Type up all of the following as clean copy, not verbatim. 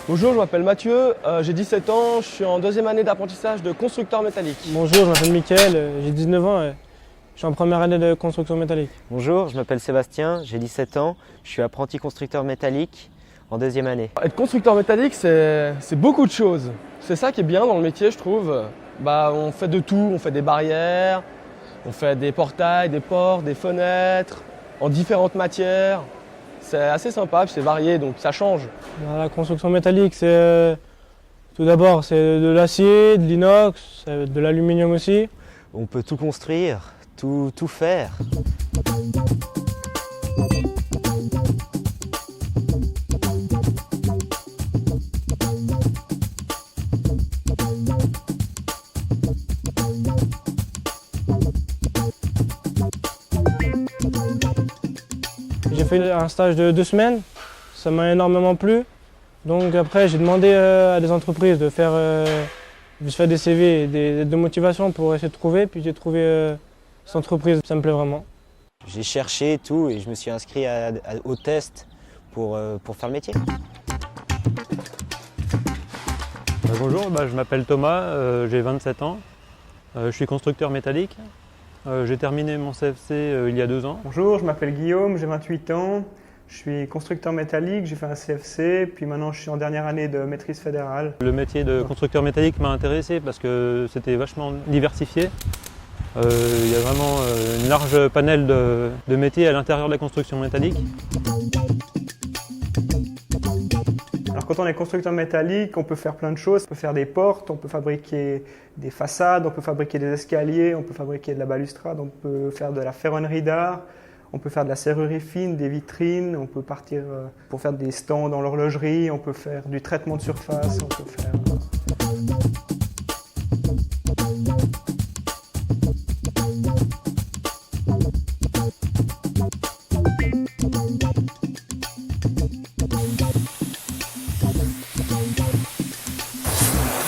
Bonjour, je m'appelle Mathieu, j'ai 17 ans, je suis en deuxième année d'apprentissage de constructeur métallique. Bonjour, je m'appelle Mickaël, j'ai 19 ans et je suis en première année de construction métallique. Bonjour, je m'appelle Sébastien, j'ai 17 ans, je suis apprenti constructeur métallique en deuxième année. Être constructeur métallique, c'est beaucoup de choses. C'est ça qui est bien dans le métier, je trouve. On fait de tout, on fait des barrières, on fait des portails, des portes, des fenêtres, en différentes matières. C'est assez sympa, c'est varié, donc ça change. La construction métallique, c'est tout d'abord c'est de l'acier, de l'inox, de l'aluminium aussi. On peut tout construire, tout faire. J'ai fait un stage de 2 semaines, ça m'a énormément plu. Donc après j'ai demandé à des entreprises de faire des CV, des lettres de motivation pour essayer de trouver. Puis j'ai trouvé cette entreprise, ça me plaît vraiment. J'ai cherché tout et je me suis inscrit au test pour faire le métier. Bonjour, je m'appelle Thomas, j'ai 27 ans, je suis constructeur métallique. J'ai terminé mon CFC il y a 2 ans. Bonjour, je m'appelle Guillaume, j'ai 28 ans, je suis constructeur métallique, j'ai fait un CFC, puis maintenant je suis en dernière année de maîtrise fédérale. Le métier de constructeur métallique m'a intéressé parce que c'était vachement diversifié. Il y a vraiment une large panel de métiers à l'intérieur de la construction métallique. Alors quand on est constructeur métallique, on peut faire plein de choses. On peut faire des portes, on peut fabriquer des façades, on peut fabriquer des escaliers, on peut fabriquer de la balustrade, on peut faire de la ferronnerie d'art, on peut faire de la serrurerie fine, des vitrines, on peut partir pour faire des stands dans l'horlogerie, on peut faire du traitement de surface, on peut faire...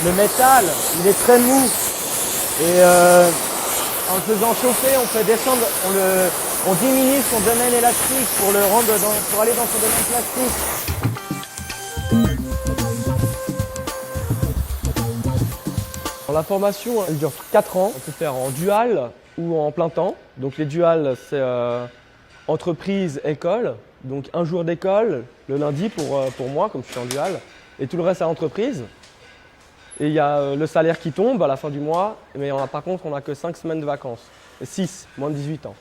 Le métal, il est très mou et en le faisant chauffer, on fait descendre, on diminue son domaine élastique pour le rendre pour aller dans son domaine plastique. La formation, elle dure 4 ans. On peut faire en dual ou en plein temps. Donc les duals, c'est entreprise, école. Donc un jour d'école, le lundi pour moi, comme je suis en dual, et tout le reste à entreprise. Et il y a le salaire qui tombe à la fin du mois, mais par contre, on n'a que 5 semaines de vacances. 6, moins de 18 ans.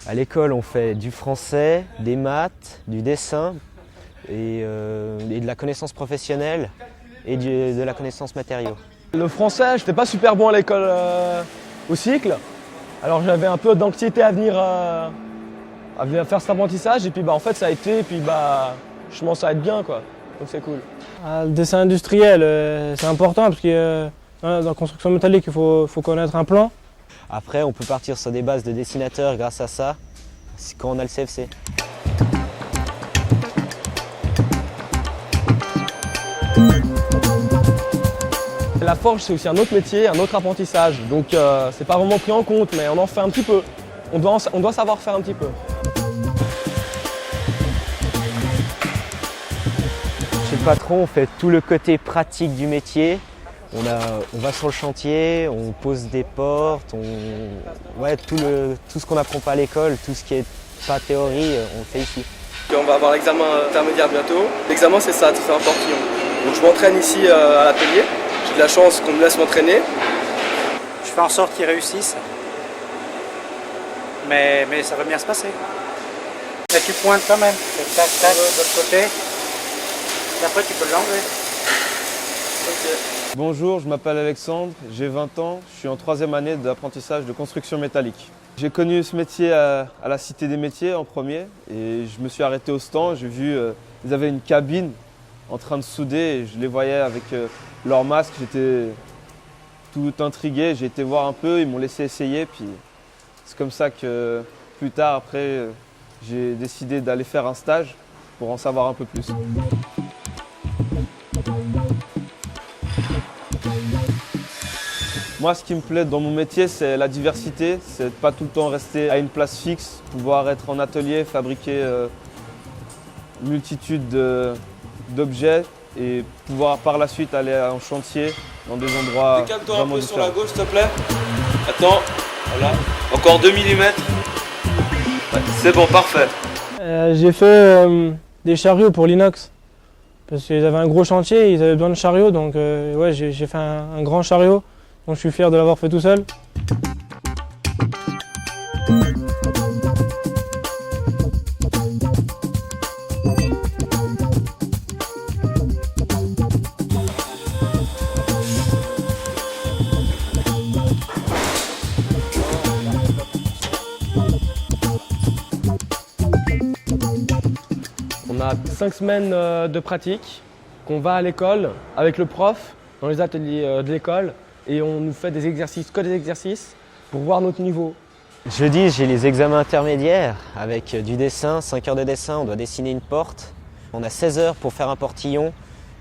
À l'école, on fait du français, des maths, du dessin et de la connaissance professionnelle et de la connaissance matériaux. Le français, je n'étais pas super bon à l'école au cycle. Alors j'avais un peu d'anxiété à venir faire cet apprentissage. Et puis en fait, ça a été, et puis je commence à être bien, quoi. Donc c'est cool. Le dessin industriel, c'est important parce que dans la construction métallique, il faut connaître un plan. Après, on peut partir sur des bases de dessinateurs grâce à ça, quand on a le CFC. La forge, c'est aussi un autre métier, un autre apprentissage. Donc c'est pas vraiment pris en compte, mais on en fait un petit peu. On doit savoir faire un petit peu. Chez le patron, on fait tout le côté pratique du métier. On va sur le chantier, on pose des portes, tout ce qu'on n'apprend pas à l'école, tout ce qui est pas théorie, on le fait ici. On va avoir l'examen intermédiaire bientôt. L'examen, c'est ça, c'est un portillon. Donc je m'entraîne ici à l'atelier. J'ai de la chance qu'on me laisse m'entraîner. Je fais en sorte qu'ils réussissent. Mais ça va bien se passer. Mais tu pointes quand même. Tac, tac, de l'autre côté. Et après, tu peux l'enlever. Okay. Bonjour, je m'appelle Alexandre, j'ai 20 ans, je suis en 3e année d'apprentissage de construction métallique. J'ai connu ce métier à la Cité des métiers en premier et je me suis arrêté au stand, j'ai vu ils avaient une cabine en train de souder et je les voyais avec leur masque, j'étais tout intrigué, j'ai été voir un peu, ils m'ont laissé essayer puis c'est comme ça que plus tard après j'ai décidé d'aller faire un stage pour en savoir un peu plus. Moi, ce qui me plaît dans mon métier, c'est la diversité. C'est de pas tout le temps rester à une place fixe, pouvoir être en atelier, fabriquer une multitude d'objets et pouvoir par la suite aller en chantier dans des endroits Décale-toi un vraiment peu sur la différents. gauche, s'il te plaît. Attends, voilà. Encore 2 mm. Ouais, c'est bon, parfait. J'ai fait des chariots pour l'inox. Parce qu'ils avaient un gros chantier, ils avaient besoin de chariots, donc ouais, j'ai fait un grand chariot. Donc je suis fier de l'avoir fait tout seul. On a 5 semaines de pratique, qu'on va à l'école avec le prof, dans les ateliers de l'école, et on nous fait des exercices, que des exercices, pour voir notre niveau. Jeudi, j'ai les examens intermédiaires avec du dessin, 5 heures de dessin, on doit dessiner une porte. On a 16 heures pour faire un portillon,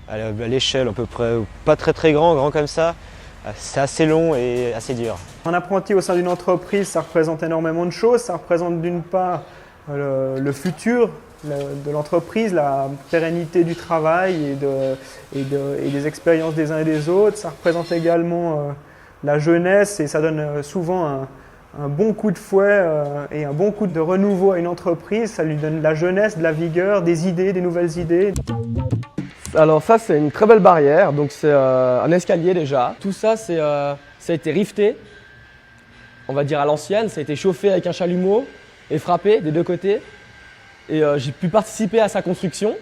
à l'échelle à peu près, pas très grand comme ça. C'est assez long et assez dur. Un apprenti au sein d'une entreprise, ça représente énormément de choses. Ça représente d'une part le futur de l'entreprise, la pérennité du travail et des expériences des uns et des autres. Ça représente également la jeunesse et ça donne souvent un bon coup de fouet et un bon coup de renouveau à une entreprise. Ça lui donne de la jeunesse, de la vigueur, des idées, des nouvelles idées. Alors ça, c'est une très belle barrière, donc c'est un escalier déjà. Tout ça, ça a été rifté, on va dire à l'ancienne, ça a été chauffé avec un chalumeau et frappé des deux côtés. Et j'ai pu participer à sa construction,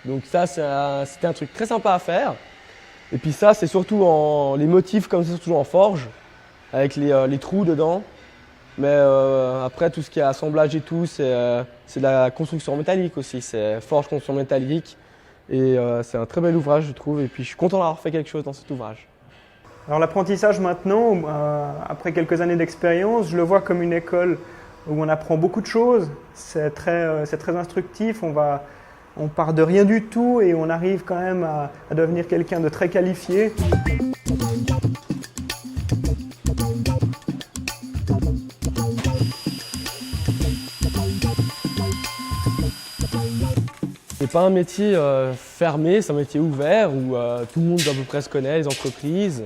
donc ça, c'était un truc très sympa à faire. Et puis ça, c'est surtout les motifs comme ça, c'est toujours en forge, avec les trous dedans. Mais après, tout ce qui est assemblage et tout, c'est de la construction métallique aussi, c'est forge construction métallique. Et c'est un très bel ouvrage, je trouve, et puis je suis content d'avoir fait quelque chose dans cet ouvrage. Alors l'apprentissage maintenant, après quelques années d'expérience, je le vois comme une école où on apprend beaucoup de choses. C'est très instructif, on part de rien du tout et on arrive quand même à devenir quelqu'un de très qualifié. C'est pas un métier fermé, c'est un métier ouvert où tout le monde à peu près se connaît, les entreprises.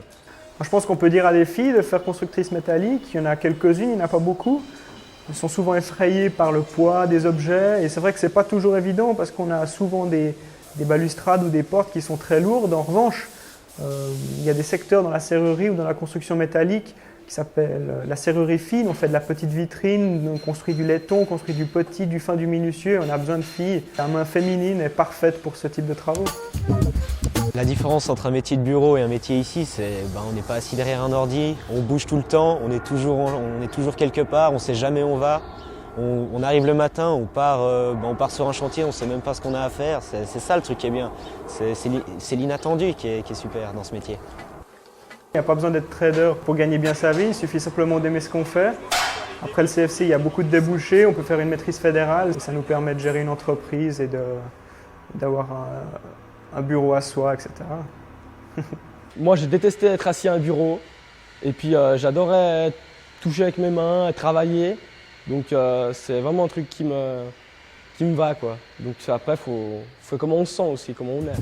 Je pense qu'on peut dire à des filles de faire constructrice métallique. Il y en a quelques-unes, il n'y en a pas beaucoup. Elles sont souvent effrayées par le poids des objets et c'est vrai que c'est pas toujours évident parce qu'on a souvent des balustrades ou des portes qui sont très lourdes. En revanche, il y a des secteurs dans la serrurerie ou dans la construction métallique qui s'appellent la serrurerie fine. On fait de la petite vitrine, on construit du laiton, on construit du petit, du fin, du minutieux. On a besoin de filles. La main féminine est parfaite pour ce type de travaux. La différence entre un métier de bureau et un métier ici, c'est on n'est pas assis derrière un ordi, on bouge tout le temps, on est toujours quelque part, on ne sait jamais où on va. On arrive le matin, on part sur un chantier, on ne sait même pas ce qu'on a à faire. C'est ça le truc qui est bien. C'est l'inattendu qui est super dans ce métier. Il n'y a pas besoin d'être trader pour gagner bien sa vie, il suffit simplement d'aimer ce qu'on fait. Après le CFC, il y a beaucoup de débouchés, on peut faire une maîtrise fédérale. Ça nous permet de gérer une entreprise et d'avoir un bureau à soi, etc. Moi, j'ai détesté être assis à un bureau. Et puis, j'adorais toucher avec mes mains, travailler. Donc, c'est vraiment un truc qui me va, quoi. Donc, après, faut comment on se sent aussi, comment on est.